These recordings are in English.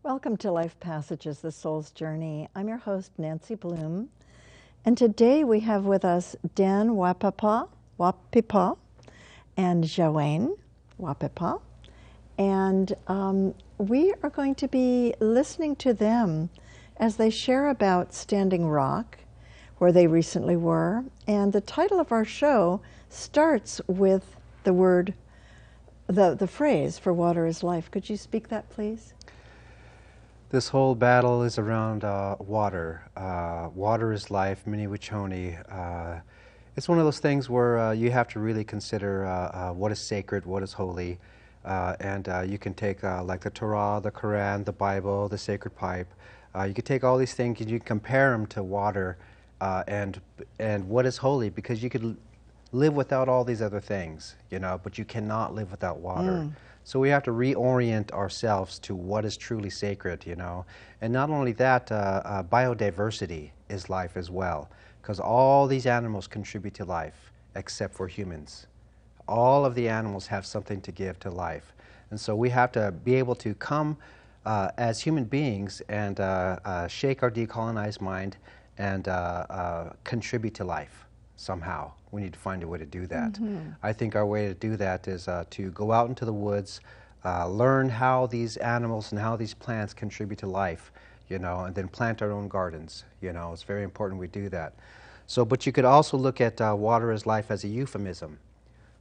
Welcome to Life Passages, The Soul's Journey. I'm your host, Nancy Bloom, and today we have with us Dan Wahpepah and Joanne Wahpepah, and we are going to be listening to them as they share about Standing Rock, where they recently were, and the title of our show starts with the word, the phrase, "For water is life." Could you speak that, please? This whole battle is around water. Water is life, Mni Wiconi. It's one of those things where you have to really consider what is sacred, what is holy. And you can take like the Torah, the Quran, the Bible, the sacred pipe. You can take all these things and you compare them to water and what is holy, because you could live without all these other things, you know, but you cannot live without water. So we have to reorient ourselves to what is truly sacred, you know. And not only that, biodiversity is life as well, because all these animals contribute to life, except for humans. All of the animals have something to give to life. And so we have to be able to come as human beings and shake our decolonized mind and contribute to life somehow. We need to find a way to do that. I think our way to do that is to go out into the woods, learn how these animals and how these plants contribute to life, you know, and then plant our own gardens. You know, it's very important we do that. So, but you could also look at water as life as a euphemism.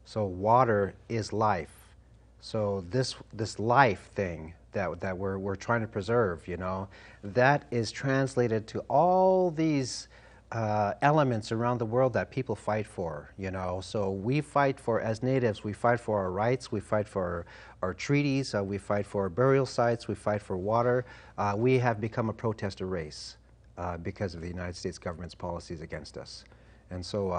So water is life. So this life thing that we're trying to preserve, you know, that is translated to all these elements around the world that people fight for, you know. So we fight for, as natives, we fight for our rights, we fight for our treaties, we fight for our burial sites, we fight for water. We have become a protester race because of the United States government's policies against us. And so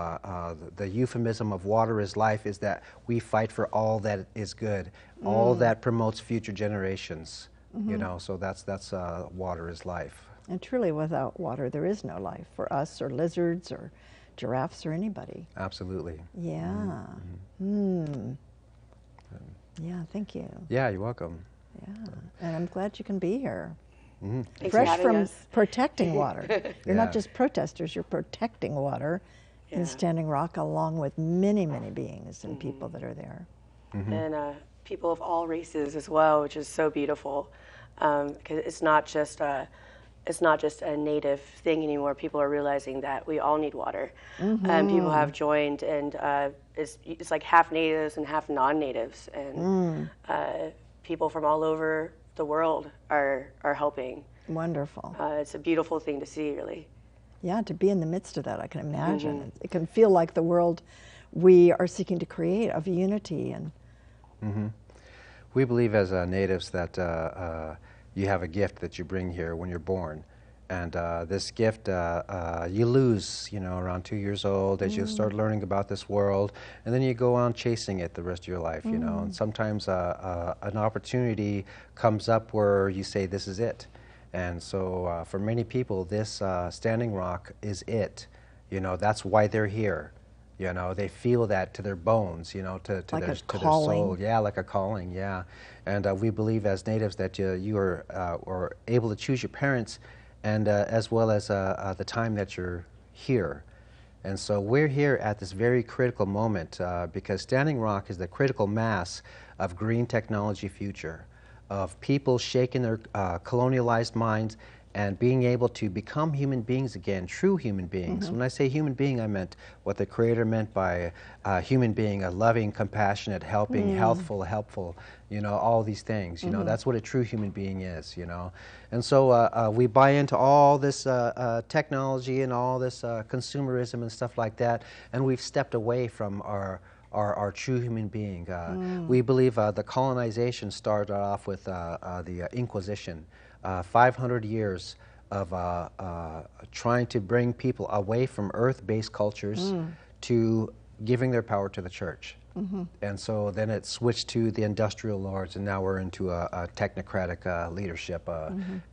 the euphemism of water is life is that we fight for all that is good, all that promotes future generations, you know, so that's water is life. And truly, without water, there is no life for us or lizards or giraffes or anybody. Absolutely. Yeah. Yeah, thank you. Yeah, you're welcome. Yeah, and I'm glad you can be here. Thanks Fresh for from having us. protecting water. You're Yeah. not just protesters, you're protecting water in Standing Rock, along with many, many beings and people that are there. And people of all races as well, which is so beautiful, because it's not just a native thing anymore. People are realizing that we all need water, and people have joined, and it's like half natives and half non-natives, and people from all over the world are helping. Wonderful. It's a beautiful thing to see, really. Yeah, to be in the midst of that, I can imagine. It can feel like the world we are seeking to create of unity. And we believe as natives that you have a gift that you bring here when you're born. And this gift you lose, you know, around 2 years old as you start learning about this world. And then you go on chasing it the rest of your life, you know. And sometimes an opportunity comes up where you say, this is it. And so for many people, this Standing Rock is it. You know, that's why they're here. You know, they feel that to their bones, you know, to Like their soul. Yeah, like a calling, yeah. And we believe as natives that you are able to choose your parents, and as well as the time that you're here. And so we're here at this very critical moment because Standing Rock is the critical mass of green technology future, of people shaking their colonialized minds and being able to become human beings again, true human beings. When I say human being, I meant what the Creator meant by human being, a loving, compassionate, helping, healthful, helpful, you know, all these things. You know, that's what a true human being is, you know. And so we buy into all this technology and all this consumerism and stuff like that, and we've stepped away from our true human being. We believe the colonization started off with the Inquisition, 500 years of trying to bring people away from earth-based cultures to giving their power to the church. And so then it switched to the industrial lords, and now we're into a technocratic leadership,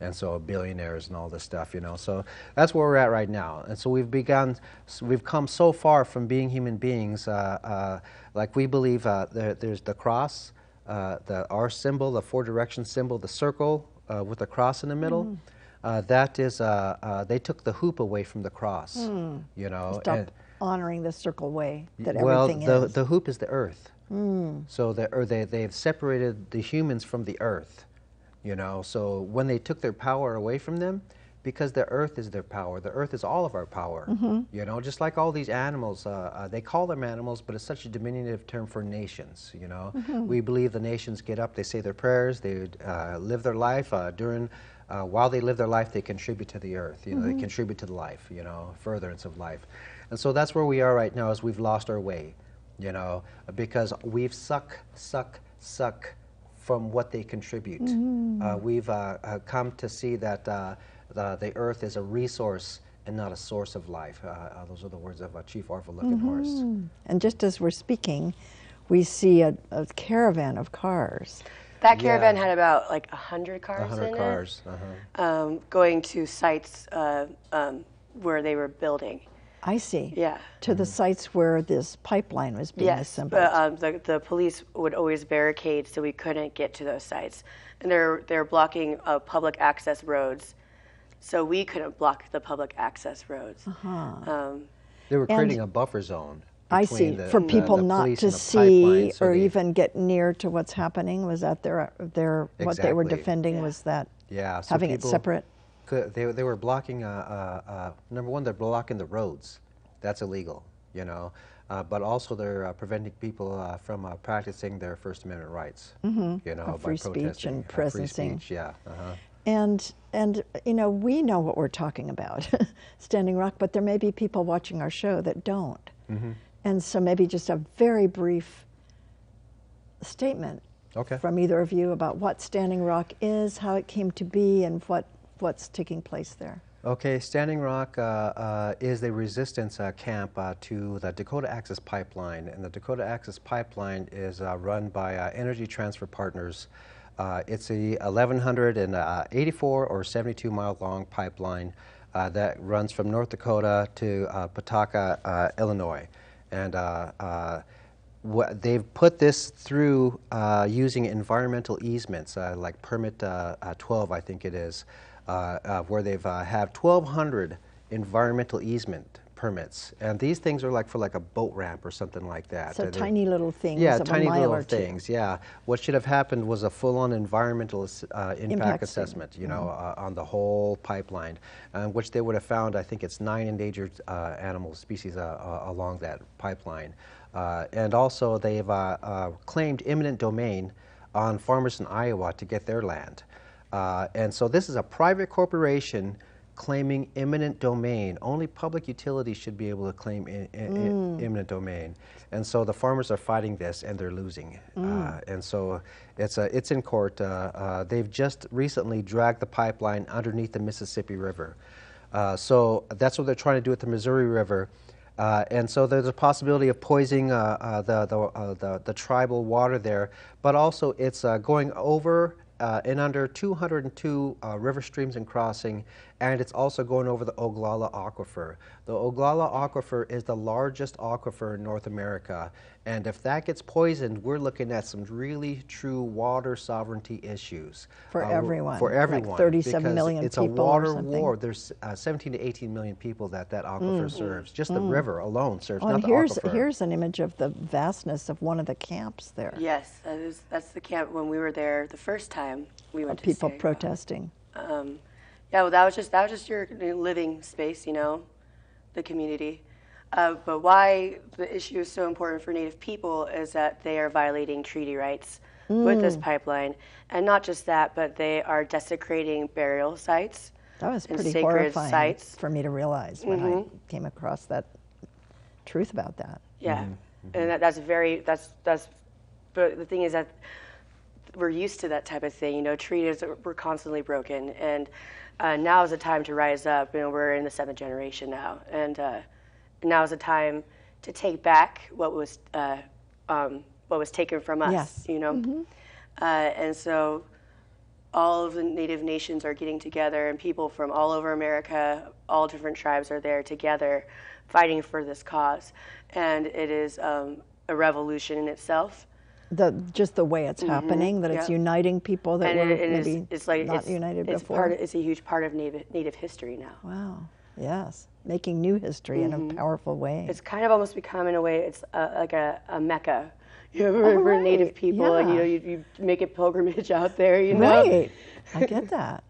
and so billionaires and all this stuff, you know. So that's where we're at right now. And so we've come so far from being human beings. Like we believe there's the cross, our symbol, the four direction symbol, the circle with the cross in the middle. That is, they took the hoop away from the cross, you know. Stop honoring the circle way that everything is. Well, the hoop is the earth. So they've separated the humans from the earth, you know. So when they took their power away from them, because the earth is their power, the earth is all of our power, you know, just like all these animals. They call them animals, but it's such a diminutive term for nations, you know. We believe the nations get up, they say their prayers, they live their life while they live their life, they contribute to the earth, you know, they contribute to the life, you know, furtherance of life. And so that's where we are right now, is we've lost our way, you know, because we've suck from what they contribute. We've come to see that the earth is a resource and not a source of life. Those are the words of Chief Orville Luckenhorst. And just as we're speaking, we see a caravan of cars. That caravan had about like 100 cars 100 in cars. it, going to sites where they were building. I see. Yeah. To the sites where this pipeline was being assembled. But the police would always barricade, so we couldn't get to those sites, and they're blocking public access roads, so we couldn't block the public access roads. They were creating a buffer zone. I see. For people not to see or even get near to what's happening. Was that what they were defending? Was that so having it separate? They were blocking, number one, they're blocking the roads. That's illegal, you know. But also they're preventing people from practicing their First Amendment rights, you know, free by protesting. Speech and presencing. Free speech, And you know, we know what we're talking about, Standing Rock, but there may be people watching our show that don't. And so maybe just a very brief statement from either of you about what Standing Rock is, how it came to be, and what's taking place there. Okay, Standing Rock is a resistance camp to the Dakota Access Pipeline, and the Dakota Access Pipeline is run by Energy Transfer Partners. It's a 1,184 or 72 mile long pipeline that runs from North Dakota to Pawtucket, Illinois. And they've put this through using environmental easements, like Permit 12, I think it is, where they've have 1,200 environmental easement permits, and these things are like for like a boat ramp or something like that. So tiny little things. Yeah, of tiny a mile little or two. things. Yeah, what should have happened was a full-on environmental impact assessment, you know, on the whole pipeline, which they would have found. I think it's 9 endangered animal species along that pipeline, and also they've claimed eminent domain on farmers in Iowa to get their land. And so this is a private corporation claiming eminent domain. Only public utilities should be able to claim eminent domain. And so the farmers are fighting this, and they're losing. And so it's in court. They've just recently dragged the pipeline underneath the Mississippi River. So that's what they're trying to do with the Missouri River. And so there's a possibility of poisoning the tribal water there, but also it's going over and under 202 river streams and crossing, and it's also going over the Oglala Aquifer. The Oglala Aquifer is the largest aquifer in North America, and if that gets poisoned, we're looking at some really true water sovereignty issues. For everyone. For everyone. Like 37 million it's people a water or something. war. There's 17 to 18 million people that aquifer serves. Just the river alone serves, Oh, not and the aquifer. here's an image of the vastness of one of the camps there. Yes, that's the camp when we were there the first time we went to People Standing Rock. protesting. Yeah, well, that was just your living space, the community. But why the issue is so important for Native people is that they are violating treaty rights with this pipeline, and not just that, but they are desecrating burial sites. That was and pretty sacred horrifying sites. for me to realize when I came across that truth about that. Yeah, and that's. But the thing is that we're used to that type of thing. Treaties were constantly broken, and now is the time to rise up. We're in the 7th generation now, and now is the time to take back what was taken from us. Yes. And so all of the Native nations are getting together, and people from all over America, all different tribes are there together, fighting for this cause, and it is a revolution in itself. Just the way it's happening, that it's uniting people that were maybe not united before. It's a huge part of Native history now. Wow. Yes. Making new history in a powerful way. It's kind of almost become, in a way, it's like a mecca. For Native people, and you make a pilgrimage out there. Right. I get that.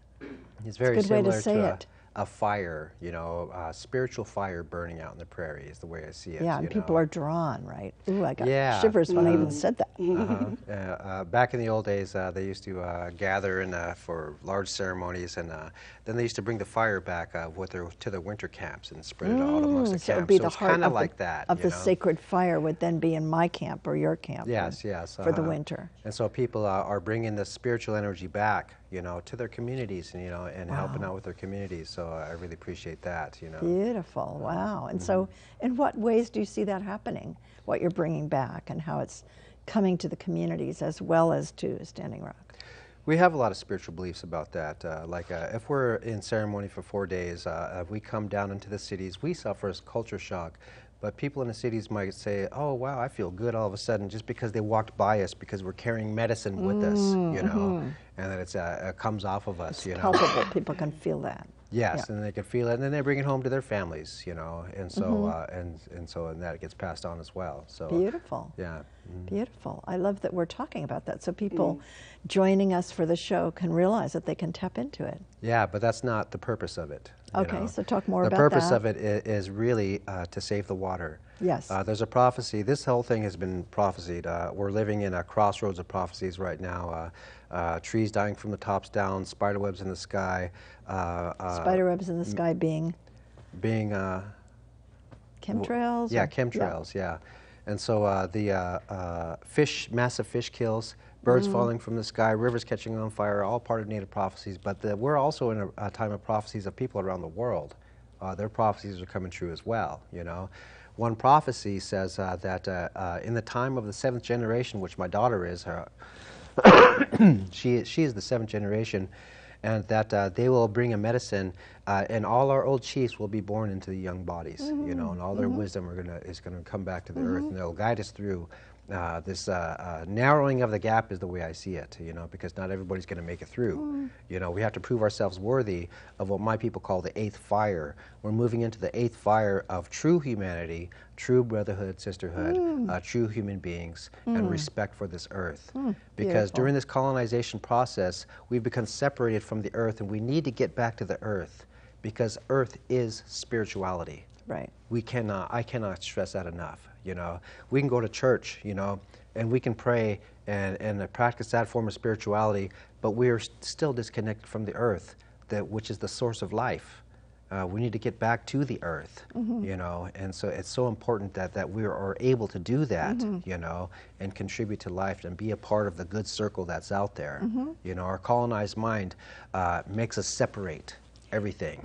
It's very It's a good way similar to say it. a fire, a spiritual fire burning out in the prairie is the way I see it. Yeah, and people are drawn, right? Ooh, I got Yeah. shivers when I even said that. Back in the old days, they used to gather for large ceremonies, and then they used to bring the fire back to their winter camps and spread it out amongst the So it would camps. be So the it's heart kind of like that. of the sacred fire would then be in my camp or your camp. Yes, For the winter. And so people are bringing the spiritual energy back, to their communities, and helping out with their communities. So I really appreciate that, Beautiful. Wow. And so in what ways do you see that happening, what you're bringing back and how it's coming to the communities as well as to Standing Rock? We have a lot of spiritual beliefs about that. If we're in ceremony for 4 days, if we come down into the cities, we suffer a culture shock. But people in the cities might say, oh, wow, I feel good all of a sudden, just because they walked by us, because we're carrying medicine with us, and that it comes off of us, It's palpable. People can feel that. Yes, and they can feel it, and then they bring it home to their families, and so and that gets passed on as well. So Beautiful. Yeah. Beautiful. I love that we're talking about that, so people joining us for the show can realize that they can tap into it. Yeah, but that's not the purpose of it. Okay, so talk more about that. The purpose of it is really to save the water. Yes. There's a prophecy. This whole thing has been prophesied. We're living in a crossroads of prophecies right now. Trees dying from the tops down, spider webs in the sky. Spider webs in the sky being chemtrails? Yeah, chemtrails, yeah. And so massive fish kills, birds falling from the sky, rivers catching on fire, all part of Native prophecies. But we're also in a time of prophecies of people around the world. Their prophecies are coming true as well, One prophecy says that in the time of the 7th generation, which my daughter is, she is the 7th generation, and that they will bring a medicine, and all our old chiefs will be born into the young bodies, and all their wisdom is going to come back to the earth, and they'll guide us through this narrowing of the gap is the way I see it, because not everybody's going to make it through. We have to prove ourselves worthy of what my people call the 8th fire. We're moving into the 8th fire of true humanity, true brotherhood, sisterhood, true human beings, and respect for this earth. Because during this colonization process, we've become separated from the earth, and we need to get back to the earth, because earth is spirituality. Right. I cannot stress that enough. We can go to church, and we can pray and practice that form of spirituality, but we are still disconnected from the earth, which is the source of life. We need to get back to the earth, and so it's so important that we are able to do that, and contribute to life and be a part of the good circle that's out there. Our colonized mind makes us separate everything,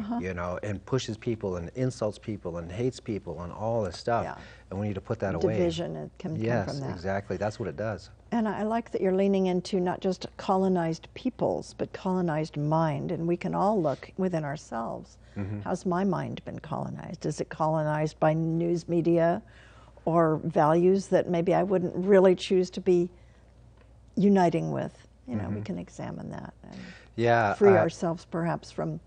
and pushes people and insults people and hates people and all this stuff. Yeah. And we need to put that away. Division, it can come from that. Yes, exactly. That's what it does. And I like that you're leaning into not just colonized peoples, but colonized mind. And we can all look within ourselves. How's my mind been colonized? Is it colonized by news media or values that maybe I wouldn't really choose to be uniting with? We can examine that and free ourselves perhaps from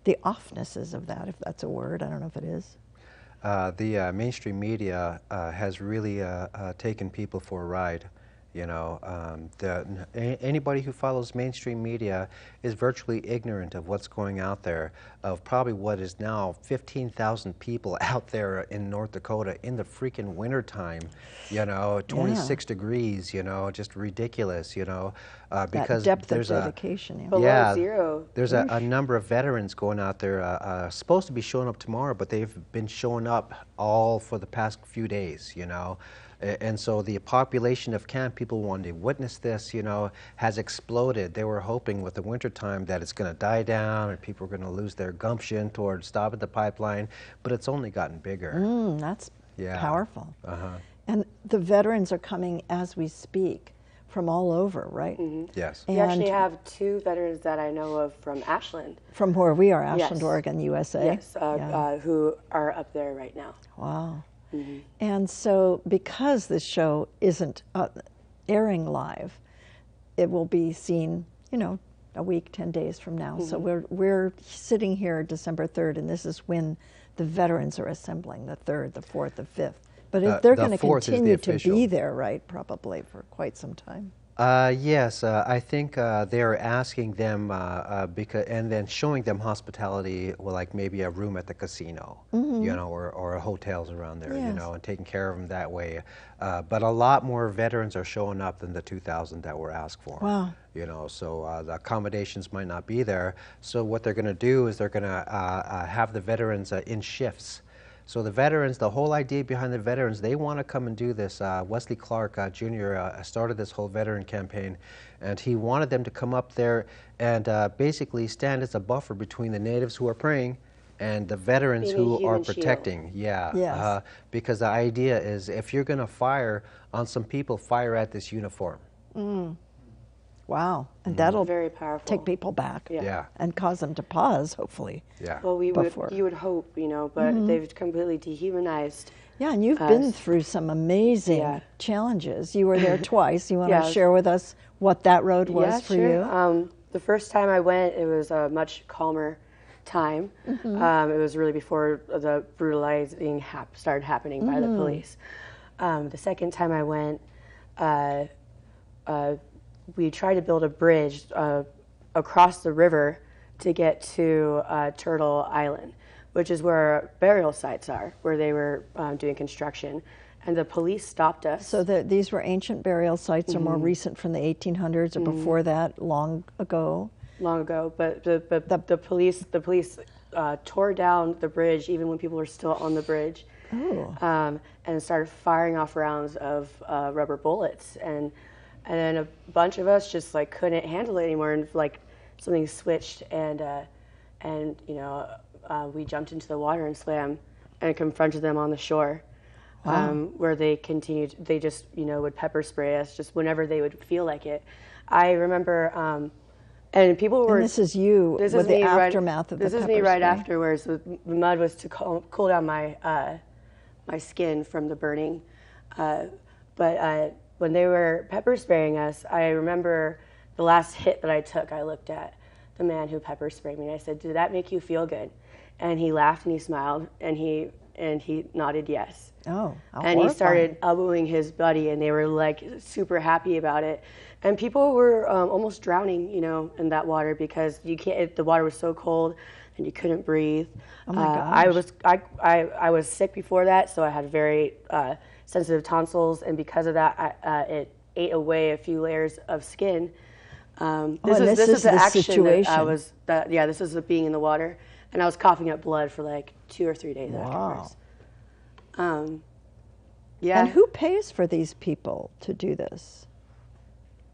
the offnesses of that, if that's a word. I don't know if it is. The mainstream media has really taken people for a ride. You know, anybody who follows mainstream media is virtually ignorant of what's going out there, of probably what is now 15,000 people out there in North Dakota in the freaking wintertime, you know, 26 degrees, you know, just ridiculous, you know, because that depth there's of dedication. Below zero. There's a number of veterans going out there, supposed to be showing up tomorrow, but they've been showing up all for the past few days, you know. And so the population of camp people wanting to witness this, you know, has exploded. They were hoping with the wintertime that it's going to die down and people are going to lose their gumption towards stopping the pipeline, but it's only gotten bigger. That's powerful. And the veterans are coming as we speak from all over, right? Yes. We actually have 2 veterans that I know of from Ashland. From where we are, Ashland, Oregon, USA. Yes, who are up there right now. Wow. And so because this show isn't airing live, it will be seen, you know, a week, 10 days from now. So we're sitting here December 3rd, and this is when the veterans are assembling, the 3rd, the 4th, the 5th. But they're going to continue to be there, right, probably for quite some time. Yes, I think they're asking them because, and then showing them hospitality, well, like maybe a room at the casino, you know, or hotels around there, you know, and taking care of them that way. But a lot more veterans are showing up than the 2,000 that were asked for. Wow. You know, so the accommodations might not be there. So what they're going to do is they're going to have the veterans in shifts. So the veterans, the whole idea behind the veterans, they want to come and do this. Wesley Clark Jr. Started this whole veteran campaign, and he wanted them to come up there and basically stand as a buffer between the natives who are praying and the veterans who are protecting. Yes. Because the idea is if you're going to fire on some people, fire at this uniform. Wow, and that'll very powerful. Take people back, Yeah. and cause them to pause, hopefully. Yeah. Well, you would hope, you know, but they've completely dehumanized. Yeah, and you've been through some amazing challenges. You were there twice. You want to share with us what that road was for you? The first time I went, it was a much calmer time. It was really before the brutalizing started happening by the police. The second time I went, we tried to build a bridge across the river to get to Turtle Island, which is where burial sites are, where they were doing construction. And the police stopped us. So these were ancient burial sites, or more recent from the 1800s, or before that, long ago? Long ago, but the police tore down the bridge even when people were still on the bridge, and started firing off rounds of rubber bullets. And then a bunch of us just like couldn't handle it anymore, and like something switched, and you know, we jumped into the water and swam and confronted them on the shore, where they continued. They just, you know, would pepper spray us just whenever they would feel like it. I remember, and people were. And this is you with the aftermath of the pepper spray. This is me right afterwards. The mud was to cool down my my skin from the burning, but. When they were pepper spraying us, I remember the last hit that I took, I looked at the man who pepper sprayed me and I said, "Did that make you feel good?" And he laughed and he smiled and he nodded yes. Oh, how and he started elbowing his buddy, and they were like super happy about it. And people were almost drowning, you know, in that water because you can't. The water was so cold and you couldn't breathe. Oh my gosh. I was sick before that, so I had very sensitive tonsils, and because of that, it ate away a few layers of skin. This is the action situation. that I was. This was being in the water, and I was coughing up blood for like 2 or 3 days afterwards. And who pays for these people to do this?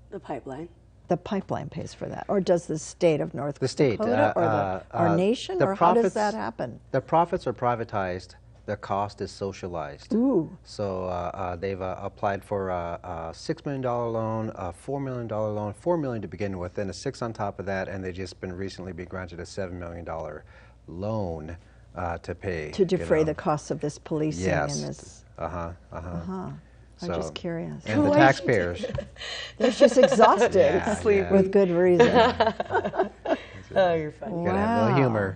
The pipeline. The pipeline pays for that, or does the state of North Dakota, or our nation, or how does that happen? The profits are privatized. The cost is socialized. Ooh. So they've applied for a $6 million loan, a $4 million loan, $4 million to begin with, then a 6 on top of that, and they've just been recently been granted a $7 million loan to pay. To defray the costs of this policing and this. I'm So, just curious. And the taxpayers. They're just exhausted Yeah. with good reason. Oh, you're funny. Gotta have a little humor.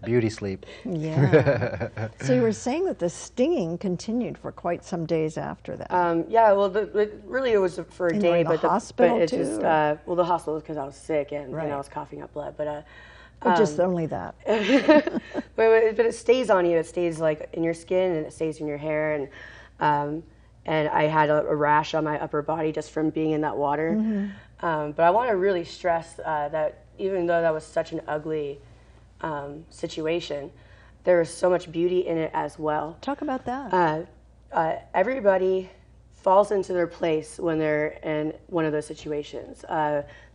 Beauty sleep. Yeah. So you were saying that the stinging continued for quite some days after that. Yeah, well, it was for a day, in the but hospital but it too, just well, the hospital was because I was sick and Right. I was coughing up blood, but Or just only that. but it stays on you. It stays like in your skin and it stays in your hair, and I had a rash on my upper body just from being in that water. But I want to really stress that even though that was such an ugly situation, there was so much beauty in it as well. Talk about that. Everybody falls into their place when they're in one of those situations.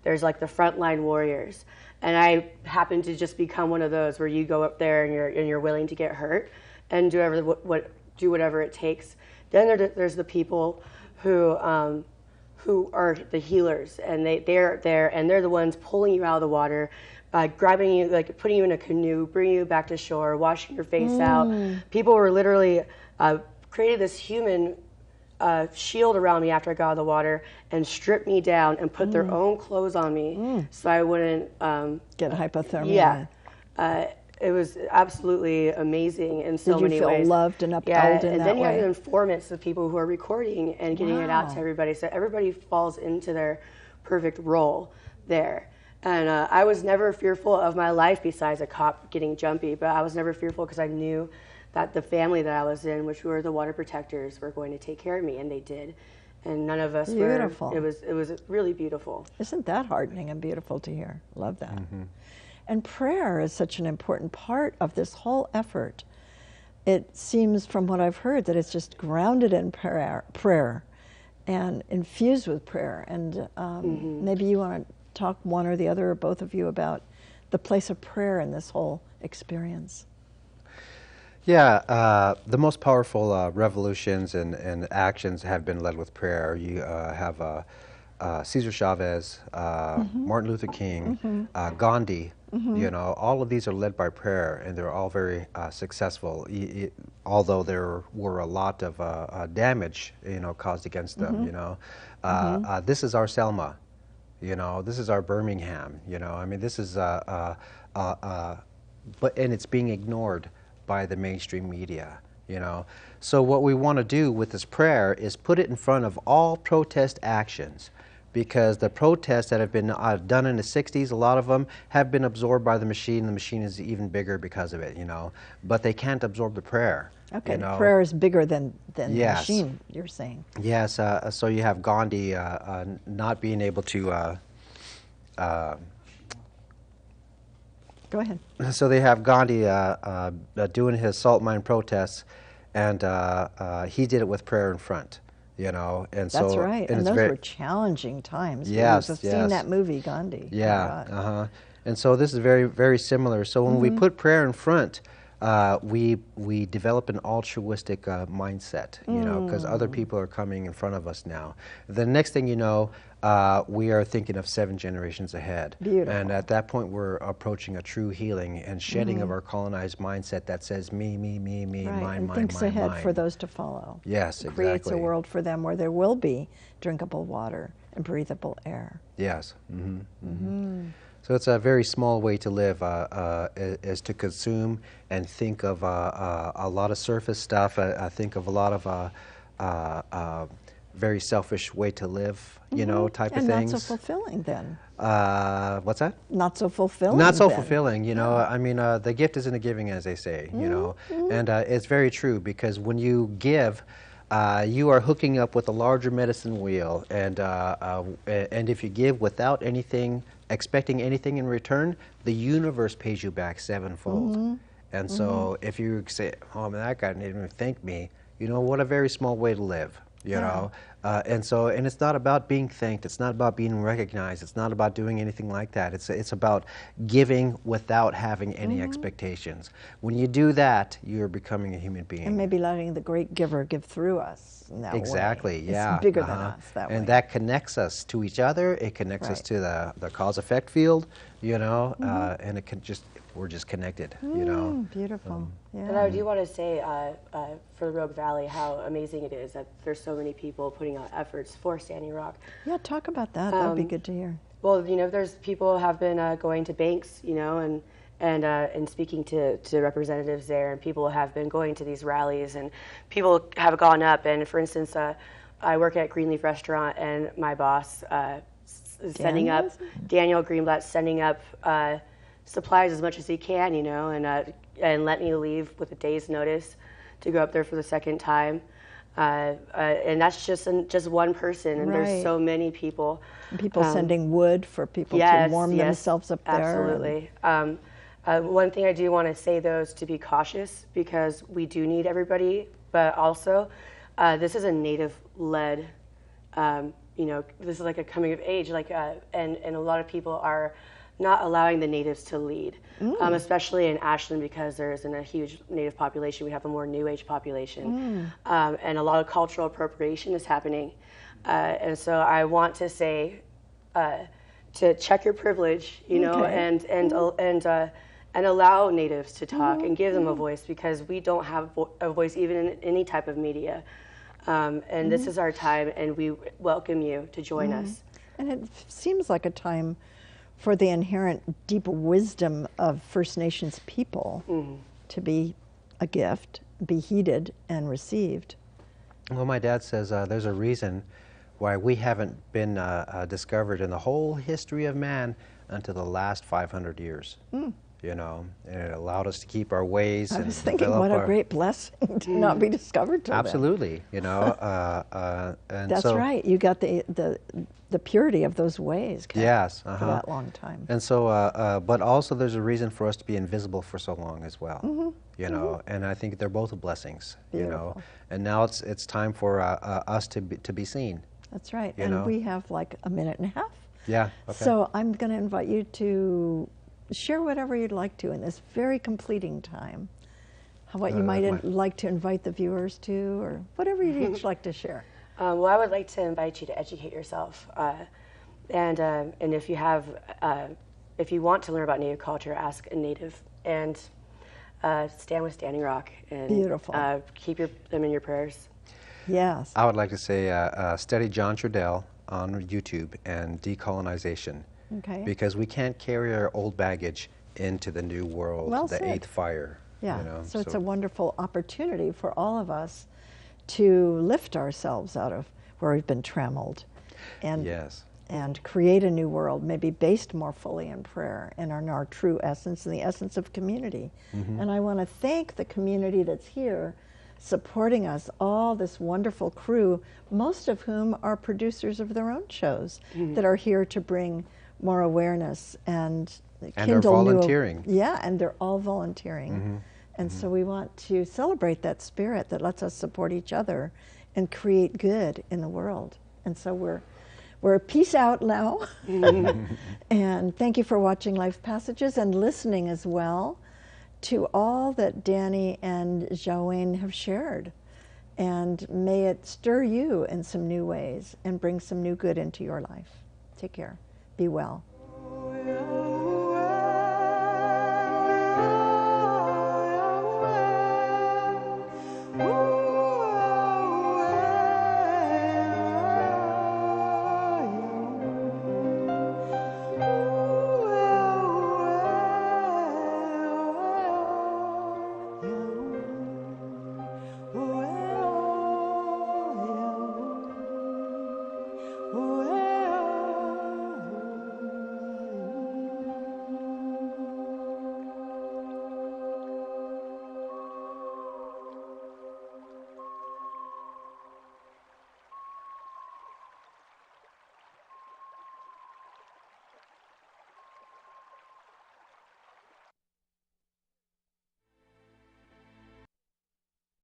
There's like the frontline warriors, and I happen to just become one of those where you go up there and you're willing to get hurt and do whatever it takes. Then there's the people who are the healers, and they're there and they're the ones pulling you out of the water, grabbing you, like putting you in a canoe, bringing you back to shore, washing your face out. People were literally created this human shield around me after I got out of the water and stripped me down and put their own clothes on me so I wouldn't Get hypothermia. Yeah. It was absolutely amazing in so many ways. Did you feel loved and upheld in and that then you way? have the informants, the people who are recording and getting it out to everybody. So everybody falls into their perfect role there. And I was never fearful of my life besides a cop getting jumpy, but I was never fearful because I knew that the family that I was in, which were the water protectors, were going to take care of me, and they did. And none of us Beautiful. were. It was really beautiful. Isn't that heartening and beautiful to hear? Love that. And prayer is such an important part of this whole effort. It seems from what I've heard that it's just grounded in prayer and infused with prayer. And maybe you want to talk one or the other or both of you about the place of prayer in this whole experience. Yeah, the most powerful revolutions and actions have been led with prayer. You have Cesar Chavez, Martin Luther King, Gandhi. You know, all of these are led by prayer, and they're all very successful. Although there were a lot of damage, you know, caused against them. You know, this is our Selma. You know, this is our Birmingham. You know, I mean, this is but and it's being ignored by the mainstream media, you know. So what we want to do with this prayer is put it in front of all protest actions, because the protests that have been done in the 60s, a lot of them have been absorbed by the machine. The machine is even bigger because of it, you know, but they can't absorb the prayer. Okay, you know? prayer is bigger than Yes. the machine, you're saying. Yes, so you have Gandhi not being able to Go ahead. So they have Gandhi doing his salt mine protests, and he did it with prayer in front, you know. And That's so, right. And those were challenging times. Yes, I've yes. seen that movie, Gandhi. Yeah. And so this is very, very similar. So when we put prayer in front, we develop an altruistic mindset, you know, because other people are coming in front of us now. The next thing you know, we are thinking of 7 generations ahead. Beautiful. And at that point, we're approaching a true healing and shedding of our colonized mindset that says me, Right, mine, and mine, thinks mine, ahead mine. for those to follow. Yes, It creates a exactly. world for them where there will be drinkable water and breathable air. Yes. So it's a very small way to live, is to consume and think of a lot of surface stuff. I think of a lot of very selfish way to live, you know, type of And things. not so fulfilling then. What's that? Not so fulfilling Not so then. fulfilling, you know. I mean, the gift is in the giving, as they say, you know. And it's very true, because when you give, you are hooking up with a larger medicine wheel, and if you give without anything, expecting anything in return, the universe pays you back 7-fold. And so if you say, oh man, that guy didn't even thank me, you know, what a very small way to live, you know. And it's not about being thanked, it's not about being recognized, it's not about doing anything like that. It's about giving without having any expectations. When you do that, you're becoming a human being. And maybe letting the great giver give through us in that way. Exactly, yeah. It's bigger than us that way. And that connects us to each other, it connects us to the cause-effect field, you know, and it can we're just connected, you know. Beautiful. Yeah. And I do want to say for the Rogue Valley how amazing it is that there's so many people putting out efforts for Standing Rock. Yeah, talk about that. That would be good to hear. Well, there's people have been going to banks, and speaking to representatives there, and people have been going to these rallies, and people have gone up. And for instance, I work at Greenleaf Restaurant, and my boss is sending up, Daniel Greenblatt's sending up supplies as much as he can, and let me leave with a day's notice to go up there for the second time. And that's just one person, and there's so many people. And people sending wood for people to warm themselves up there. Absolutely. One thing I do want to say, though, is to be cautious, because we do need everybody, but also this is a Native-led, this is like a coming of age, and a lot of people are not allowing the Natives to lead, especially in Ashland, because there isn't a huge Native population. We have a more New Age population, and a lot of cultural appropriation is happening. And so I want to say to check your privilege, and allow Natives to talk and give them a voice, because we don't have a voice even in any type of media. And this is our time, and we welcome you to join us. And it seems like a time for the inherent deep wisdom of First Nations people to be a gift, be heeded and received. Well, my dad says there's a reason why we haven't been discovered in the whole history of man until the last 500 years. And it allowed us to keep our ways. I was thinking, what a great blessing to not be discovered till Absolutely, then. and that's right. You got the purity of those ways. Yes, for that long time. And so, but also there's a reason for us to be invisible for so long as well. And I think they're both blessings. Beautiful. And now it's time for us to be seen. That's right. And we have like a minute and a half. Yeah. Okay. So I'm going to invite you to share whatever you'd like to in this very completing time. What you might like to invite the viewers to, or whatever you'd each like to share. Well, I would like to invite you to educate yourself, and if you want to learn about Native culture, ask a Native, and stand with Standing Rock, and beautiful. Keep them in your prayers. Yes. I would like to say study John Trudell on YouTube and decolonization. Okay. Because we can't carry our old baggage into the new world, the eighth fire. Yeah. So it's a wonderful opportunity for all of us to lift ourselves out of where we've been trammeled, and create a new world, maybe based more fully in prayer and in our true essence and the essence of community. And I want to thank the community that's here supporting us, all this wonderful crew, most of whom are producers of their own shows that are here to bring more awareness and are volunteering. And they're all volunteering. And so we want to celebrate that spirit that lets us support each other and create good in the world. And so we're peace out now. And thank you for watching Life Passages and listening as well to all that Danny and Joanne have shared. And may it stir you in some new ways and bring some new good into your life. Take care. Be well.